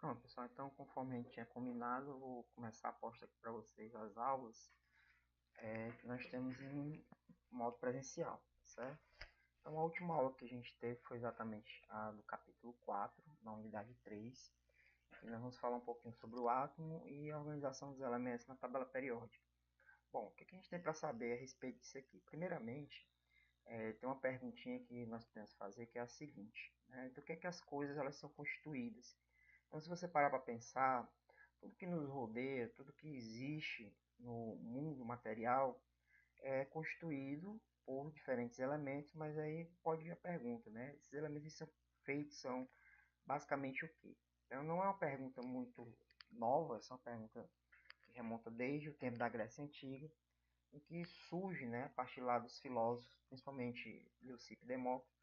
Pronto, pessoal. Então, conforme a gente tinha combinado, eu vou começar a postar aqui para vocês as aulas que nós temos em modo presencial, certo? Então, a última aula que a gente teve foi exatamente a do capítulo 4, na unidade 3, e nós vamos falar um pouquinho sobre o átomo e a organização dos elementos na tabela periódica. Bom, o que a gente tem para saber a respeito disso aqui? Primeiramente, tem uma perguntinha que nós podemos fazer que é a seguinte, né? Do que as coisas elas são constituídas? Então, se você parar para pensar, tudo que nos rodeia, tudo que existe no mundo material é constituído por diferentes elementos, mas aí pode vir a pergunta, né? Esses elementos são feitos, são basicamente o quê? Então, não é uma pergunta muito nova, é uma pergunta que remonta desde o tempo da Grécia Antiga, em que surge, né, a partir lá dos filósofos, principalmente Leucipo e Demócrito,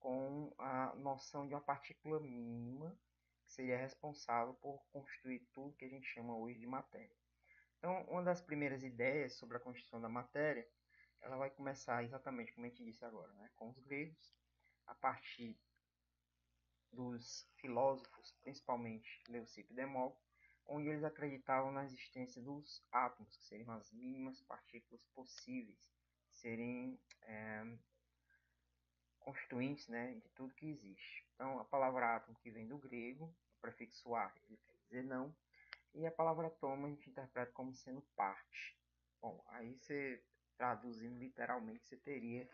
com a noção de uma partícula mínima que seria responsável por constituir tudo que a gente chama hoje de matéria. Então, uma das primeiras ideias sobre a constituição da matéria, ela vai começar exatamente como a gente disse agora, né, com os gregos, a partir dos filósofos, principalmente Leucipo e Demócrito, onde eles acreditavam na existência dos átomos, que seriam as mínimas partículas possíveis, serem constituintes, né, de tudo que existe. Então, a palavra átomo que vem do grego, o prefixo "ar", ele quer dizer não, e a palavra átomo a gente interpreta como sendo parte. Bom, aí você traduzindo literalmente, você teria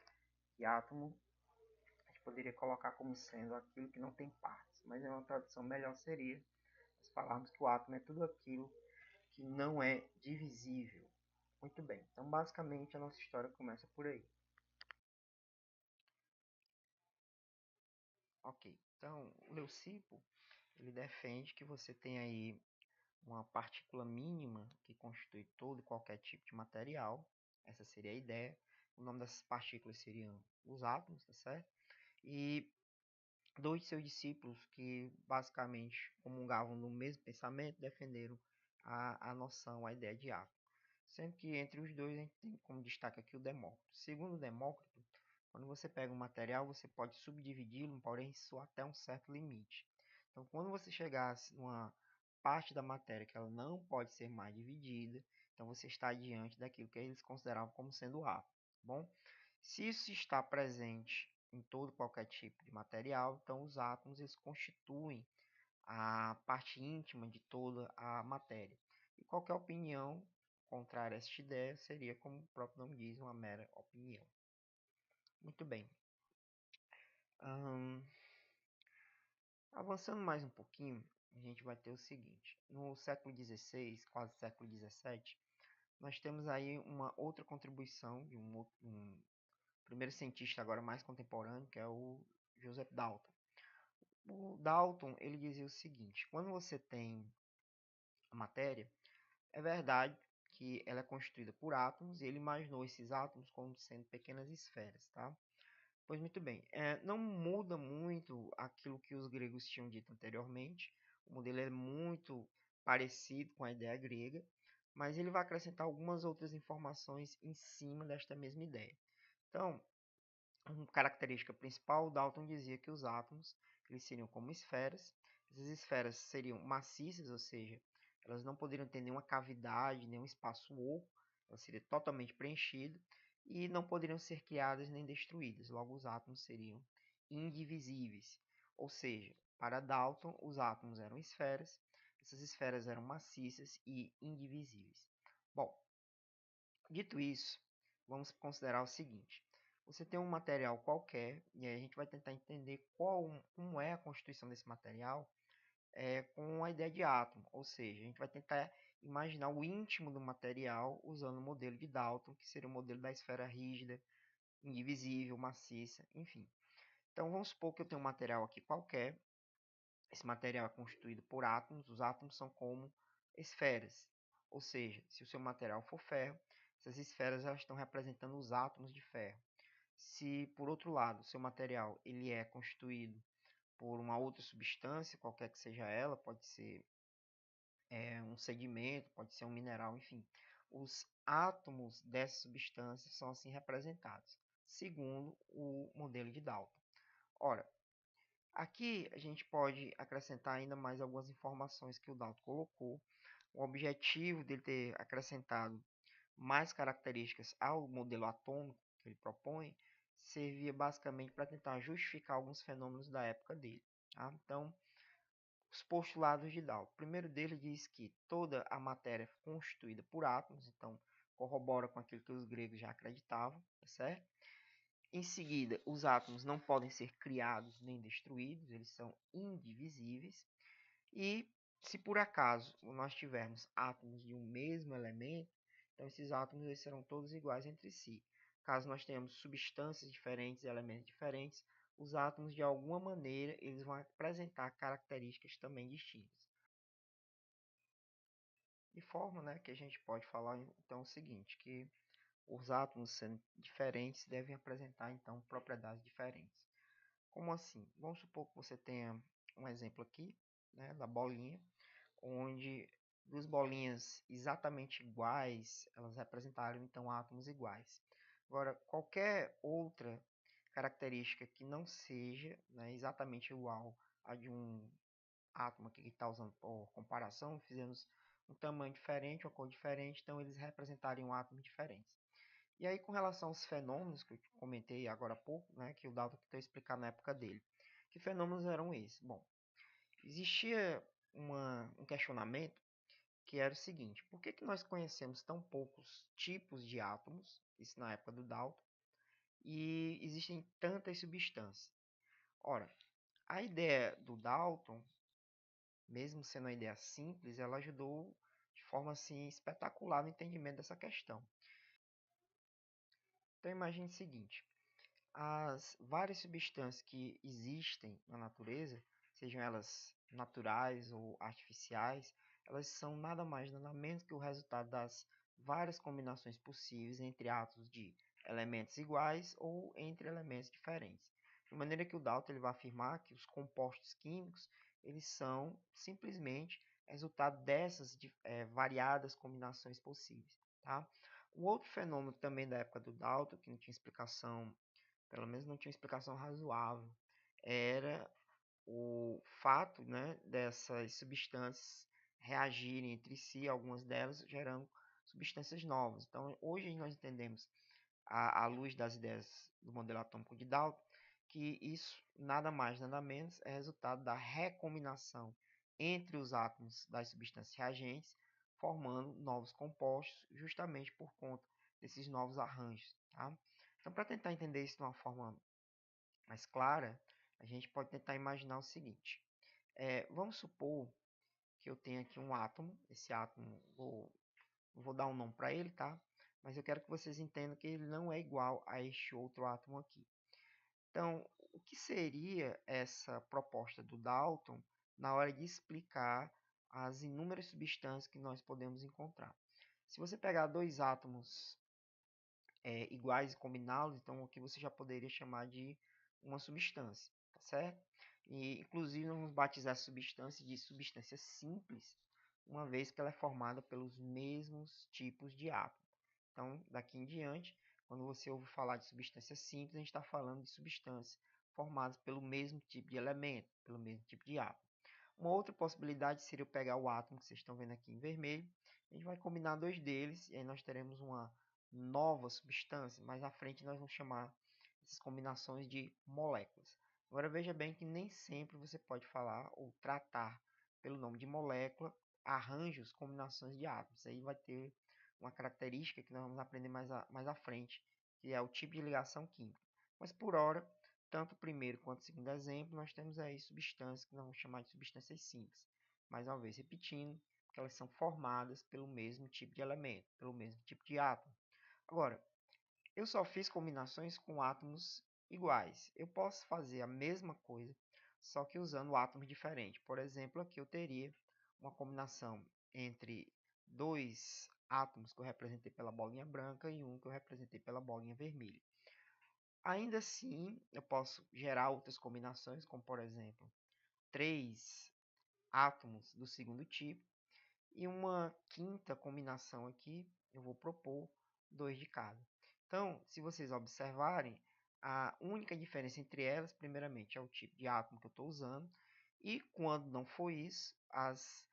que átomo a gente poderia colocar como sendo aquilo que não tem partes, mas uma tradução melhor seria nós falarmos que o átomo é tudo aquilo que não é divisível. Muito bem, então basicamente a nossa história começa por aí. Ok, então o Leucipo ele defende que você tem aí uma partícula mínima que constitui todo e qualquer tipo de material. Essa seria a ideia. O nome dessas partículas seriam os átomos, tá certo? E dois de seus discípulos que basicamente comungavam do mesmo pensamento defenderam a noção, a ideia de átomo. Sendo que entre os dois a gente tem como destaque aqui o Demócrito. Segundo Demócrito, quando você pega um material, você pode subdividi-lo, porém só até um certo limite. Então, quando você chegasse numa parte da matéria que ela não pode ser mais dividida, então você está diante daquilo que eles consideravam como sendo átomo. Bom, se isso está presente em todo qualquer tipo de material, então os átomos eles constituem a parte íntima de toda a matéria. E qualquer opinião contrária a esta ideia seria, como o próprio nome diz, uma mera opinião. Muito bem. Hum, Avançando mais um pouquinho, a gente vai ter o seguinte. No século XVI, quase século XVII, nós temos aí uma outra contribuição de um primeiro cientista agora mais contemporâneo, que é o Joseph Dalton. O Dalton ele dizia o seguinte: quando você tem a matéria, é verdade que ela é constituída por átomos, e ele imaginou esses átomos como sendo pequenas esferas, tá? Pois muito bem, não muda muito aquilo que os gregos tinham dito anteriormente. O modelo é muito parecido com a ideia grega, mas ele vai acrescentar algumas outras informações em cima desta mesma ideia. Então, uma característica principal, Dalton dizia que os átomos eles seriam como esferas. Essas esferas seriam maciças, ou seja, elas não poderiam ter nenhuma cavidade, nenhum espaço oco, ela seria totalmente preenchida e não poderiam ser criadas nem destruídas. Logo, os átomos seriam indivisíveis. Ou seja, para Dalton, os átomos eram esferas, essas esferas eram maciças e indivisíveis. Bom, dito isso, vamos considerar o seguinte: você tem um material qualquer, e aí a gente vai tentar entender como é a constituição desse material com a ideia de átomo, ou seja, a gente vai tentar imaginar o íntimo do material usando o modelo de Dalton, que seria o modelo da esfera rígida, indivisível, maciça, enfim. Então vamos supor que eu tenho um material aqui qualquer, esse material é constituído por átomos, os átomos são como esferas, ou seja, se o seu material for ferro, essas esferas elas estão representando os átomos de ferro. Se, por outro lado, o seu material ele é constituído por uma outra substância, qualquer que seja ela, pode ser um sedimento, pode ser um mineral, enfim, os átomos dessa substância são assim representados, segundo o modelo de Dalton. Ora, Aqui a gente pode acrescentar ainda mais algumas informações que o Dalton colocou. O objetivo dele ter acrescentado mais características ao modelo atômico que ele propõe servia basicamente para tentar justificar alguns fenômenos da época dele. Tá? Então, os postulados de Dalton. O primeiro dele diz que toda a matéria é constituída por átomos, então corrobora com aquilo que os gregos já acreditavam, tá certo? Em seguida, os átomos não podem ser criados nem destruídos, eles são indivisíveis. E se por acaso nós tivermos átomos de um mesmo elemento, então esses átomos eles serão todos iguais entre si. Caso nós tenhamos substâncias diferentes, elementos diferentes, os átomos de alguma maneira eles vão apresentar características também distintas. De forma, né, que a gente pode falar então o seguinte, que os átomos sendo diferentes devem apresentar então propriedades diferentes. Como assim? Vamos supor que você tenha um exemplo aqui, né, da bolinha, onde duas bolinhas exatamente iguais, elas representaram então átomos iguais. Agora, qualquer outra característica que não seja, né, exatamente igual a de um átomo que está usando por comparação, fizemos um tamanho diferente, uma cor diferente, então eles representariam átomos diferentes. E aí, com relação aos fenômenos que eu comentei agora há pouco, né, que o Dalton tentou explicar na época dele, que fenômenos eram esses? Bom, existia um questionamento que era o seguinte: por que nós conhecemos tão poucos tipos de átomos, isso na época do Dalton, e existem tantas substâncias? Ora, a ideia do Dalton, mesmo sendo uma ideia simples, ela ajudou de forma assim espetacular no entendimento dessa questão. Então imagine o seguinte: as várias substâncias que existem na natureza, sejam elas naturais ou artificiais, elas são nada mais nada menos que o resultado das várias combinações possíveis entre átomos de elementos iguais ou entre elementos diferentes. De maneira que o Dalton ele vai afirmar que os compostos químicos eles são simplesmente resultado dessas variadas combinações possíveis. Tá? Um outro fenômeno também da época do Dalton, que não tinha explicação, pelo menos não tinha explicação razoável, era o fato, né, dessas substâncias reagirem entre si, algumas delas gerando substâncias novas. Então, hoje nós entendemos, à luz das ideias do modelo atômico de Dalton, que isso nada mais, nada menos é resultado da recombinação entre os átomos das substâncias reagentes, formando novos compostos, justamente por conta desses novos arranjos. Tá? Então, para tentar entender isso de uma forma mais clara, a gente pode tentar imaginar o seguinte. Vamos supor que eu tenho aqui um átomo. Esse átomo, vou dar um nome para ele, tá? Mas eu quero que vocês entendam que ele não é igual a este outro átomo aqui. Então, o que seria essa proposta do Dalton na hora de explicar as inúmeras substâncias que nós podemos encontrar? Se você pegar dois átomos iguais e combiná-los, então aqui você já poderia chamar de uma substância, tá certo? E inclusive nós vamos batizar essa substância de substância simples, uma vez que ela é formada pelos mesmos tipos de átomo. Então, daqui em diante, quando você ouve falar de substância simples, a gente está falando de substâncias formadas pelo mesmo tipo de elemento, pelo mesmo tipo de átomo. Uma outra possibilidade seria eu pegar o átomo que vocês estão vendo aqui em vermelho, a gente vai combinar dois deles e aí nós teremos uma nova substância. Mais à frente nós vamos chamar essas combinações de moléculas. Agora veja bem que nem sempre você pode falar ou tratar pelo nome de molécula arranjos, combinações de átomos. Aí vai ter uma característica que nós vamos aprender mais à frente, que é o tipo de ligação química. Mas por hora, tanto o primeiro quanto o segundo exemplo, nós temos aí substâncias que nós vamos chamar de substâncias simples. Mais uma vez repetindo, que elas são formadas pelo mesmo tipo de elemento, pelo mesmo tipo de átomo. Agora, eu só fiz combinações com átomos iguais. Eu posso fazer a mesma coisa, só que usando átomos diferentes. Por exemplo, aqui eu teria uma combinação entre dois átomos que eu representei pela bolinha branca e um que eu representei pela bolinha vermelha. Ainda assim, eu posso gerar outras combinações, como por exemplo, três átomos do segundo tipo e uma quinta combinação aqui, eu vou propor dois de cada. Então, se vocês observarem, A única diferença entre elas, primeiramente, é o tipo de átomo que eu estou usando, e quando não for isso, as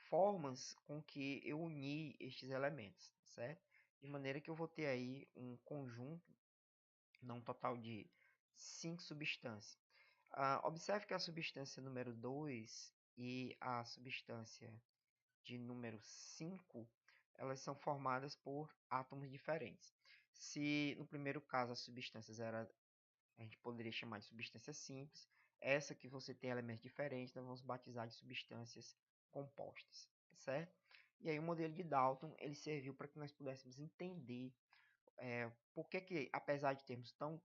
formas com que eu uni estes elementos, certo? De maneira que eu vou ter aí um conjunto, não total de 5 substâncias. Observe que a substância número 2 e a substância de número 5, elas são formadas por átomos diferentes. Se no primeiro caso as substâncias eram, a gente poderia chamar de substância simples, essa que você tem elementos diferentes, nós vamos batizar de substâncias compostas, certo? E aí o modelo de Dalton, ele serviu para que nós pudéssemos entender por que, apesar de termos tão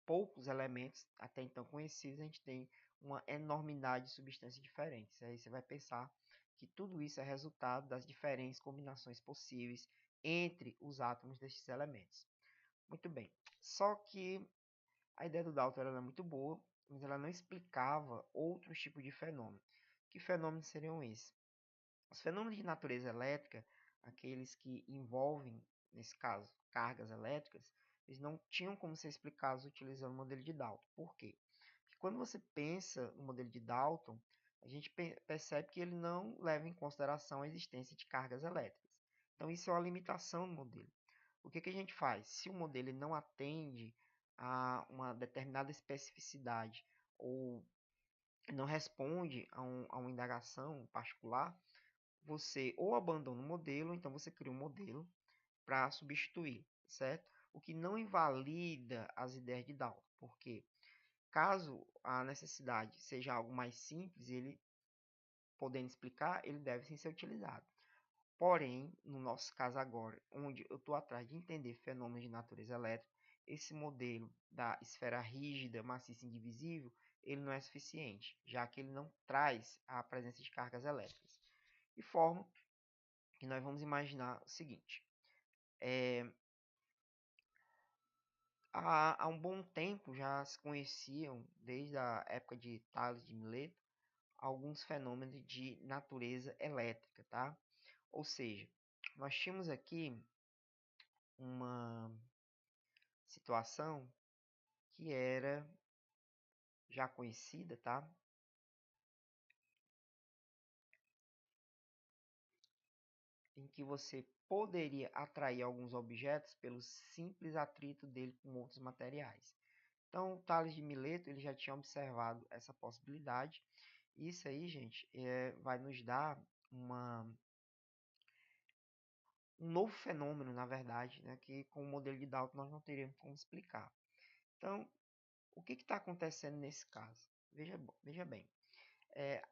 poucos elementos até então conhecidos, a gente tem uma enormidade de substâncias diferentes. Aí você vai pensar que tudo isso é resultado das diferentes combinações possíveis entre os átomos destes elementos. Muito bem. Só que a ideia do Dalton era muito boa, mas ela não explicava outros tipos de fenômenos. Que fenômenos seriam esses? Os fenômenos de natureza elétrica, aqueles que envolvem, nesse caso, cargas elétricas, eles não tinham como ser explicados utilizando o modelo de Dalton. Por quê? Porque quando você pensa no modelo de Dalton, a gente percebe que ele não leva em consideração a existência de cargas elétricas. Então, isso é uma limitação no modelo. O que a gente faz? Se o modelo não atende a uma determinada especificidade ou não responde a uma indagação particular, você ou abandona o modelo, ou então você cria um modelo para substituir, certo? O que não invalida as ideias de Dalton, porque caso a necessidade seja algo mais simples, ele podendo explicar, ele deve sim ser utilizado. Porém, no nosso caso agora, onde eu estou atrás de entender fenômenos de natureza elétrica, esse modelo da esfera rígida, maciça e indivisível, ele não é suficiente, já que ele não traz a presença de cargas elétricas. De forma que nós vamos imaginar o seguinte: há um bom tempo já se conheciam, desde a época de Tales de Mileto, alguns fenômenos de natureza elétrica, tá? Ou seja, nós tínhamos aqui uma situação que era já conhecida, tá? Em que você poderia atrair alguns objetos pelo simples atrito dele com outros materiais. Então, Tales de Mileto ele já tinha observado essa possibilidade. Isso aí, gente, vai nos dar um novo fenômeno, na verdade, né, que com o modelo de Dalton nós não teríamos como explicar. Então, o que está acontecendo nesse caso? Veja bem,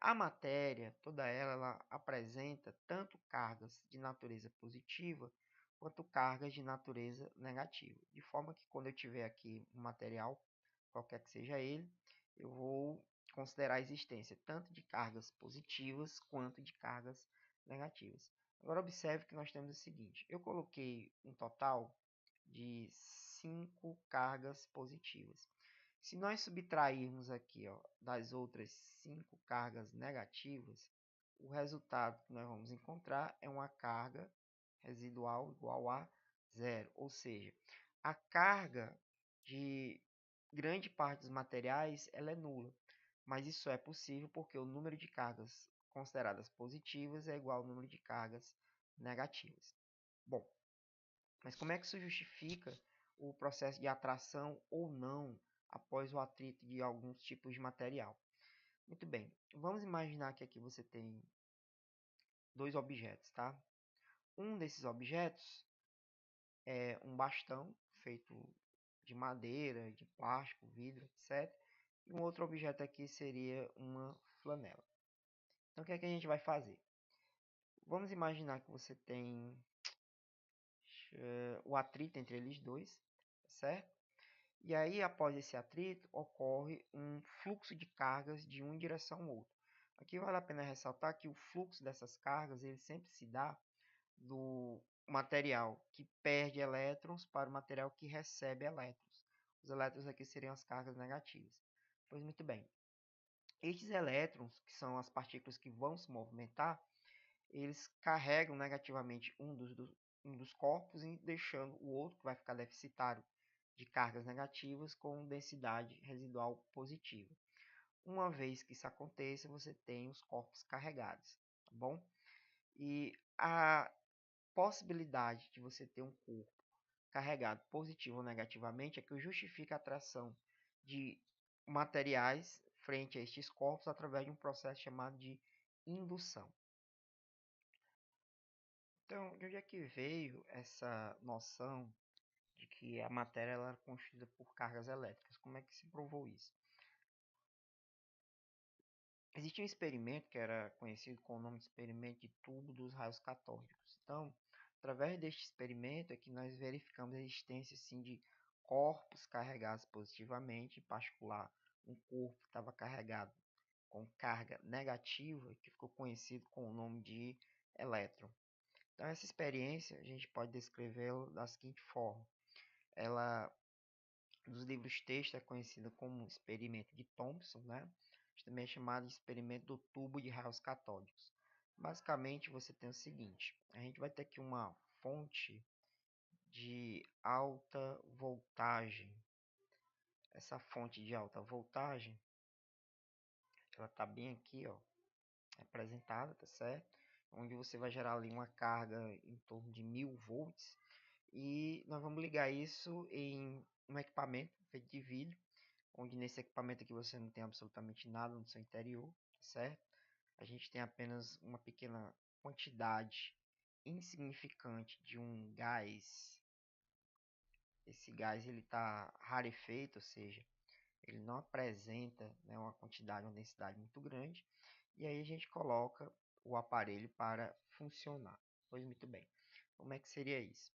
a matéria, toda ela apresenta tanto cargas de natureza positiva quanto cargas de natureza negativa. De forma que quando eu tiver aqui um material, qualquer que seja ele, eu vou considerar a existência tanto de cargas positivas quanto de cargas negativas. Agora observe que nós temos o seguinte, eu coloquei um total de 5 cargas positivas. Se nós subtrairmos aqui ó, das outras 5 cargas negativas, o resultado que nós vamos encontrar é uma carga residual igual a zero. Ou seja, a carga de grande parte dos materiais ela é nula. Mas isso é possível porque o número de cargas consideradas positivas é igual ao número de cargas negativas. Bom, mas como é que isso justifica o processo de atração ou não após o atrito de alguns tipos de material? Muito bem, vamos imaginar que aqui você tem dois objetos, tá? Um desses objetos é um bastão feito de madeira, de plástico, vidro, etc. E um outro objeto aqui seria uma flanela. Então, o que é que a gente vai fazer? Vamos imaginar que você tem o atrito entre eles dois, certo? E aí, após esse atrito, ocorre um fluxo de cargas de uma em direção ao outro. Aqui vale a pena ressaltar que o fluxo dessas cargas ele sempre se dá do material que perde elétrons para o material que recebe elétrons. Os elétrons aqui seriam as cargas negativas. Pois muito bem. Estes elétrons, que são as partículas que vão se movimentar, eles carregam negativamente um dos corpos e deixando o outro, que vai ficar deficitário de cargas negativas com densidade residual positiva. Uma vez que isso aconteça, você tem os corpos carregados, tá bom? E a possibilidade de você ter um corpo carregado positivo ou negativamente é que justifica a atração de materiais frente a estes corpos através de um processo chamado de indução. Então, de onde é que veio essa noção de que a matéria ela era constituída por cargas elétricas? Como é que se provou isso? Existia um experimento que era conhecido com o nome de experimento de tubo dos raios catódicos. Então, através deste experimento é que nós verificamos a existência assim, de corpos carregados positivamente, em particular um corpo que estava carregado com carga negativa, que ficou conhecido com o nome de elétron. Então, essa experiência a gente pode descrevê-la da seguinte forma. Ela, nos livros texto, é conhecida como experimento de Thomson, né? Também é chamado de experimento do tubo de raios catódicos. Basicamente, você tem o seguinte: a gente vai ter aqui uma fonte de alta voltagem. Essa fonte de alta voltagem, ela está bem aqui, ó, representada, tá certo? Onde você vai gerar ali uma carga em torno de 1000 volts e nós vamos ligar isso em um equipamento feito de vidro, onde nesse equipamento aqui você não tem absolutamente nada no seu interior, tá certo? A gente tem apenas uma pequena quantidade insignificante de um gás. Esse gás ele está rarefeito, ou seja, ele não apresenta, né, uma quantidade, uma densidade muito grande. E aí a gente coloca o aparelho para funcionar. Pois muito bem. Como é que seria isso?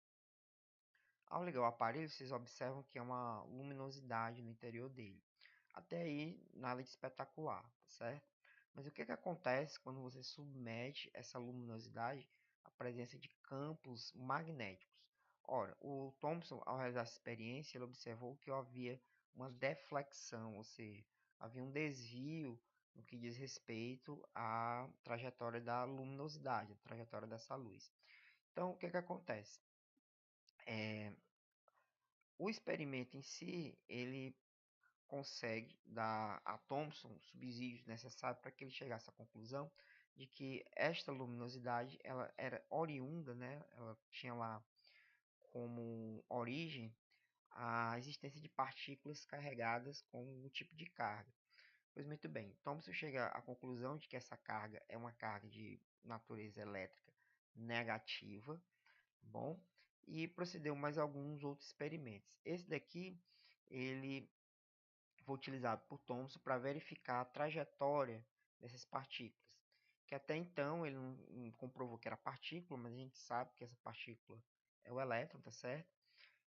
Ao ligar o aparelho, vocês observam que é uma luminosidade no interior dele. Até aí, nada de espetacular, tá certo? Mas o que que acontece quando você submete essa luminosidade à presença de campos magnéticos? Ora, o Thomson, ao realizar essa experiência, ele observou que havia uma deflexão, ou seja, havia um desvio no que diz respeito à trajetória da luminosidade, a trajetória dessa luz. Então, o que que acontece? O experimento em si, ele consegue dar a Thomson os subsídios necessários para que ele chegasse à conclusão de que esta luminosidade ela era oriunda, né? Ela tinha lá como origem a existência de partículas carregadas com um tipo de carga. Pois muito bem, Thomson chega à conclusão de que essa carga é uma carga de natureza elétrica negativa, bom, e procedeu mais alguns outros experimentos. Esse daqui ele foi utilizado por Thomson para verificar a trajetória dessas partículas, que até então ele não comprovou que era partícula, mas a gente sabe que essa partícula é o elétron, tá certo?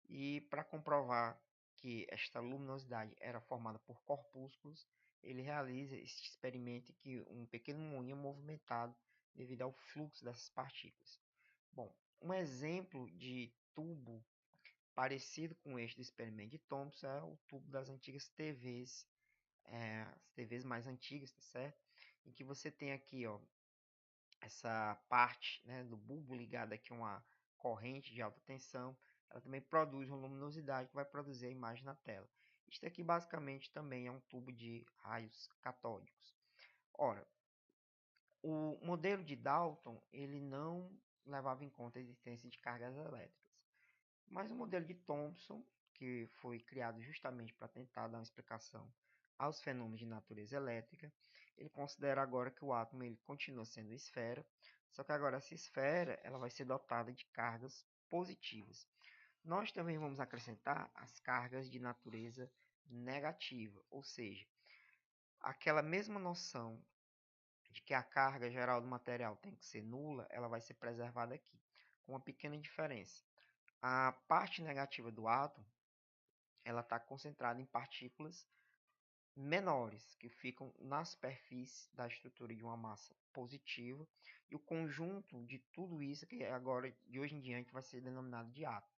E para comprovar que esta luminosidade era formada por corpúsculos, ele realiza este experimento em que um pequeno moinho é movimentado devido ao fluxo dessas partículas. Bom, um exemplo de tubo parecido com este do experimento de Thomson é o tubo das antigas TVs, as TVs mais antigas, tá certo? Em que você tem aqui, ó, essa parte, né, do bulbo ligada aqui a uma corrente de alta tensão, ela também produz uma luminosidade que vai produzir a imagem na tela. Isto aqui basicamente também é um tubo de raios catódicos. Ora, o modelo de Dalton ele não levava em conta a existência de cargas elétricas. Mas o modelo de Thomson, que foi criado justamente para tentar dar uma explicação aos fenômenos de natureza elétrica, ele considera agora que o átomo ele continua sendo esfera, só que agora essa esfera ela vai ser dotada de cargas positivas. Nós também vamos acrescentar as cargas de natureza negativa, ou seja, aquela mesma noção de que a carga geral do material tem que ser nula, ela vai ser preservada aqui, com uma pequena diferença. A parte negativa do átomo ela está concentrada em partículas menores que ficam na superfície da estrutura de uma massa positiva e o conjunto de tudo isso que agora de hoje em diante vai ser denominado de átomo.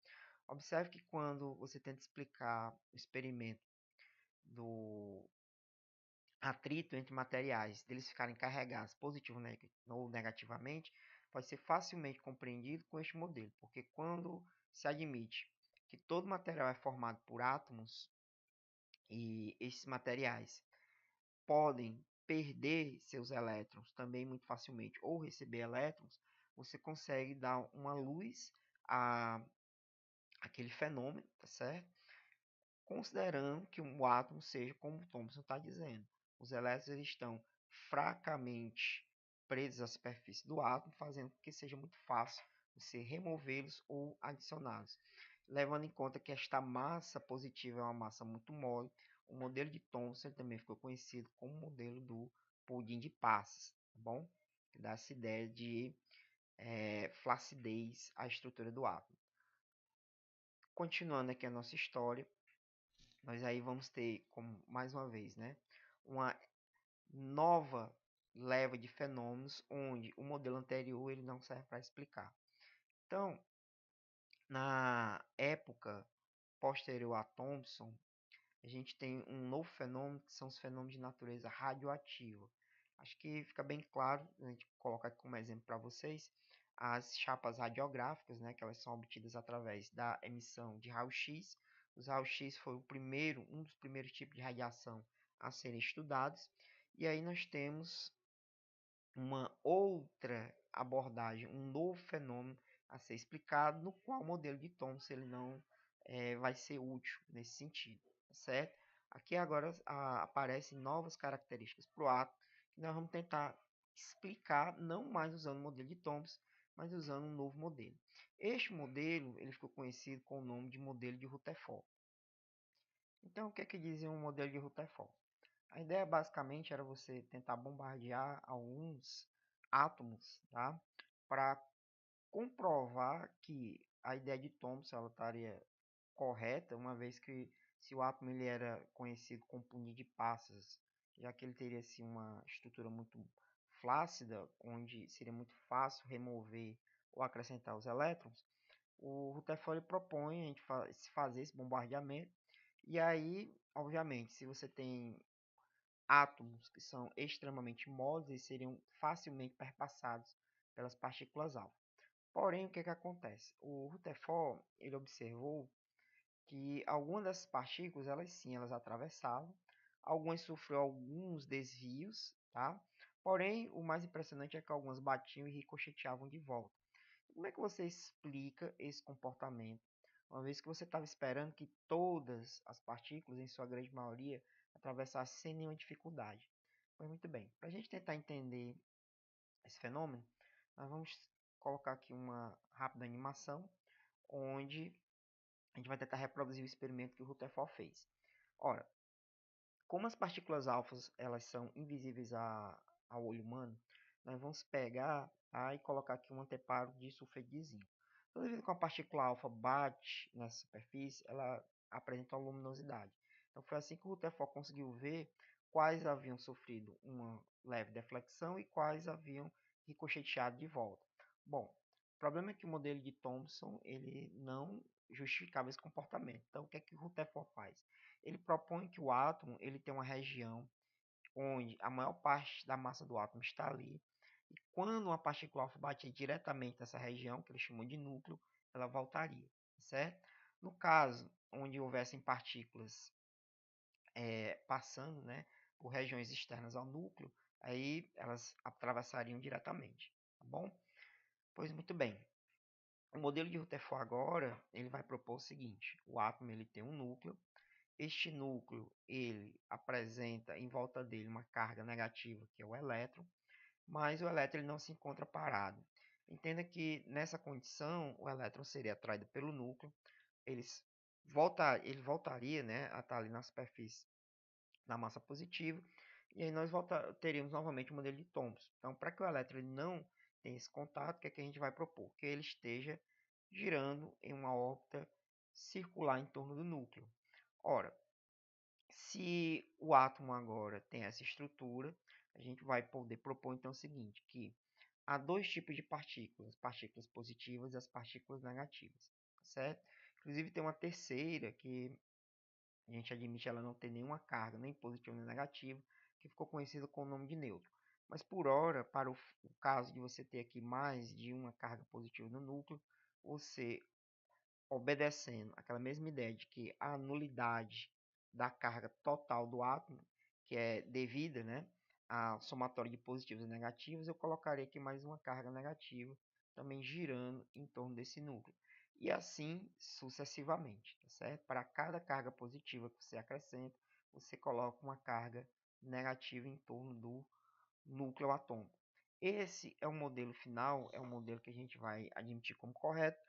Observe que quando você tenta explicar o experimento do atrito entre materiais, deles ficarem carregados positivo ou negativamente, pode ser facilmente compreendido com este modelo, porque quando se admite que todo material é formado por átomos e esses materiais podem perder seus elétrons também muito facilmente ou receber elétrons, você consegue dar uma luz a aquele fenômeno, tá certo? Considerando que um átomo seja como o Thomson está dizendo. Os elétrons eles estão fracamente presos à superfície do átomo, fazendo com que seja muito fácil você removê-los ou adicioná-los. Levando em conta que esta massa positiva é uma massa muito mole, o modelo de Thomson também ficou conhecido como o modelo do pudim de passas, tá bom? Que dá essa ideia de flacidez à estrutura do átomo. Continuando aqui a nossa história, nós aí vamos ter, como mais uma vez, né, uma nova leva de fenômenos onde o modelo anterior ele não serve para explicar. Então, na época posterior a Thomson, a gente tem um novo fenômeno que são os fenômenos de natureza radioativa. Acho que fica bem claro, a gente coloca aqui como exemplo para vocês, as chapas radiográficas, né, que elas são obtidas através da emissão de raio-x. Os raios-x foi um dos primeiros tipos de radiação a serem estudados. E aí nós temos uma outra abordagem, um novo fenômeno a ser explicado, no qual o modelo de Thomson ele não vai ser útil nesse sentido, tá certo? Aqui agora aparecem novas características para o átomo que nós vamos tentar explicar, não mais usando o modelo de Thomson, mas usando um novo modelo. Este modelo ele ficou conhecido com o nome de modelo de Rutherford. Então, o que é que dizia um modelo de Rutherford? A ideia basicamente era você tentar bombardear alguns átomos, tá? Para comprovar que a ideia de Thomson ela estaria correta, uma vez que se o átomo ele era conhecido como punir de passas, já que ele teria assim, uma estrutura muito flácida, onde seria muito fácil remover ou acrescentar os elétrons, o Rutherford propõe a gente fazer esse bombardeamento. E aí, obviamente, se você tem átomos que são extremamente moles e seriam facilmente perpassados pelas partículas alfa. Porém, o que acontece? O Rutherford ele observou que algumas dessas partículas, elas sim, elas atravessavam, algumas sofreram alguns desvios, tá? Porém, o mais impressionante é que algumas batiam e ricocheteavam de volta. Como é que você explica esse comportamento? Uma vez que você estava esperando que todas as partículas, em sua grande maioria, atravessassem sem nenhuma dificuldade. Pois muito bem, para a gente tentar entender esse fenômeno, nós vamos colocar aqui uma rápida animação, onde a gente vai tentar reproduzir o experimento que o Rutherford fez. Ora, como as partículas alfas elas são invisíveis ao olho humano, nós vamos pegar e colocar aqui um anteparo de sulfeto de zinco. Toda vez que uma partícula alfa bate nessa superfície, ela apresenta uma luminosidade. Então foi assim que o Rutherford conseguiu ver quais haviam sofrido uma leve deflexão e quais haviam ricocheteado de volta. Bom, o problema é que o modelo de Thomson ele não justificava esse comportamento. Então o que é que o Rutherford faz? Ele propõe que o átomo ele tem uma região onde a maior parte da massa do átomo está ali. E quando uma partícula alfa batia diretamente nessa região, que ele chamou de núcleo, ela voltaria, certo? No caso onde houvessem partículas passando, né, por regiões externas ao núcleo, aí elas atravessariam diretamente, tá bom? Pois muito bem. O modelo de Rutherford agora, ele vai propor o seguinte: o átomo ele tem um núcleo. Este núcleo ele apresenta em volta dele uma carga negativa, que é o elétron, mas o elétron ele não se encontra parado. Entenda que nessa condição o elétron seria atraído pelo núcleo, ele voltaria, né, a estar ali na superfície da massa positiva, e aí nós teríamos novamente o modelo de Thomson. Então, para que o elétron ele não tenha esse contato, o que é que a gente vai propor? Que ele esteja girando em uma órbita circular em torno do núcleo. Ora, se o átomo agora tem essa estrutura, a gente vai poder propor então o seguinte, que há dois tipos de partículas, as partículas positivas e as partículas negativas, certo? Inclusive tem uma terceira que a gente admite ela não ter nenhuma carga, nem positiva nem negativa, que ficou conhecida com o nome de nêutron. Mas por hora, para o caso de você ter aqui mais de uma carga positiva no núcleo, você obedecendo aquela mesma ideia de que a nulidade da carga total do átomo, que é devida, né, ao somatório de positivos e negativos, eu colocarei aqui mais uma carga negativa, também girando em torno desse núcleo. E assim sucessivamente, tá certo? Para cada carga positiva que você acrescenta, você coloca uma carga negativa em torno do núcleo atômico. Esse é o modelo final, é o modelo que a gente vai admitir como correto.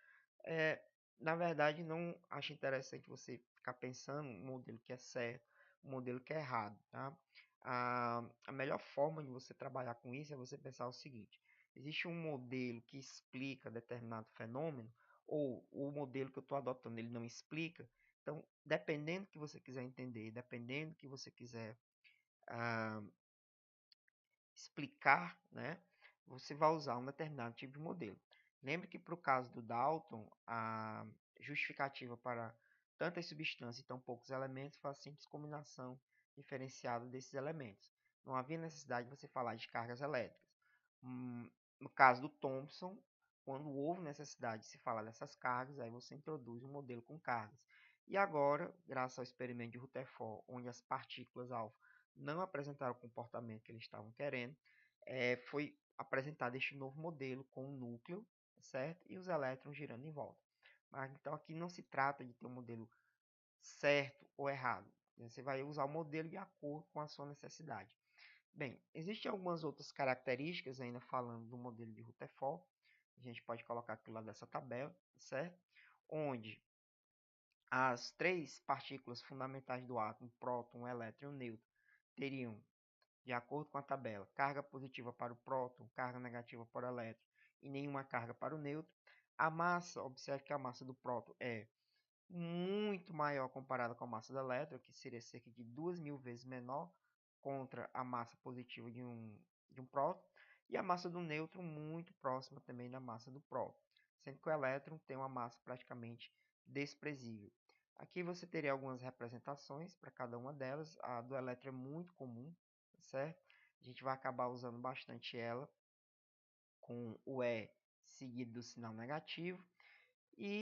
É, na verdade, não acho interessante você ficar pensando um modelo que é certo, um modelo que é errado, tá? A melhor forma de você trabalhar com isso é você pensar o seguinte: existe um modelo que explica determinado fenômeno, ou o modelo que eu estou adotando ele não explica. Então, dependendo do que você quiser entender, dependendo do que você quiser ah, explicar, né, você vai usar um determinado tipo de modelo. Lembre que para o caso do Dalton, a justificativa para tantas substâncias e tão poucos elementos foi a simples combinação diferenciada desses elementos. Não havia necessidade de você falar de cargas elétricas. No caso do Thomson, quando houve necessidade de se falar dessas cargas, aí você introduz um modelo com cargas. E agora, graças ao experimento de Rutherford, onde as partículas alfa não apresentaram o comportamento que eles estavam querendo, foi apresentado este novo modelo com o núcleo, certo? E os elétrons girando em volta. Mas, então aqui não se trata de ter um modelo certo ou errado. Você vai usar o modelo de acordo com a sua necessidade. Bem, existem algumas outras características ainda falando do modelo de Rutherford. A gente pode colocar aqui lá dessa tabela, certo? Onde as três partículas fundamentais do átomo, próton, elétron e o nêutron, teriam, de acordo com a tabela, carga positiva para o próton, carga negativa para o elétron e nenhuma carga para o nêutron. A massa, observe que a massa do próton é muito maior comparada com a massa do elétron, que seria cerca de 2.000 vezes menor contra a massa positiva de um próton, e a massa do nêutron muito próxima também da massa do próton, sendo que o elétron tem uma massa praticamente desprezível. Aqui você teria algumas representações para cada uma delas. A do elétron é muito comum, certo? A gente vai acabar usando bastante ela com o E seguido do sinal negativo. E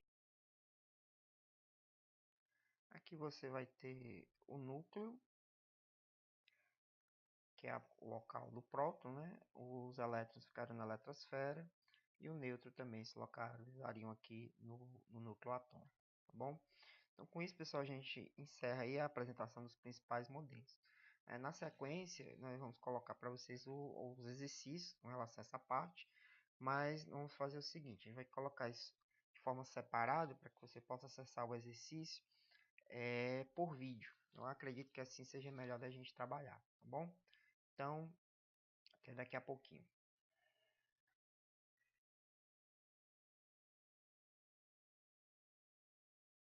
aqui você vai ter o núcleo, que é o local do próton, né? Os elétrons ficaram na eletrosfera e o nêutron também se localizariam aqui no núcleo atômico, tá bom? Então, com isso, pessoal, a gente encerra aí a apresentação dos principais modelos. Na sequência, nós vamos colocar para vocês os exercícios com relação a essa parte, mas vamos fazer o seguinte: a gente vai colocar isso de forma separada para que você possa acessar o exercício por vídeo. Eu acredito que assim seja melhor da gente trabalhar, tá bom? Então, até daqui a pouquinho.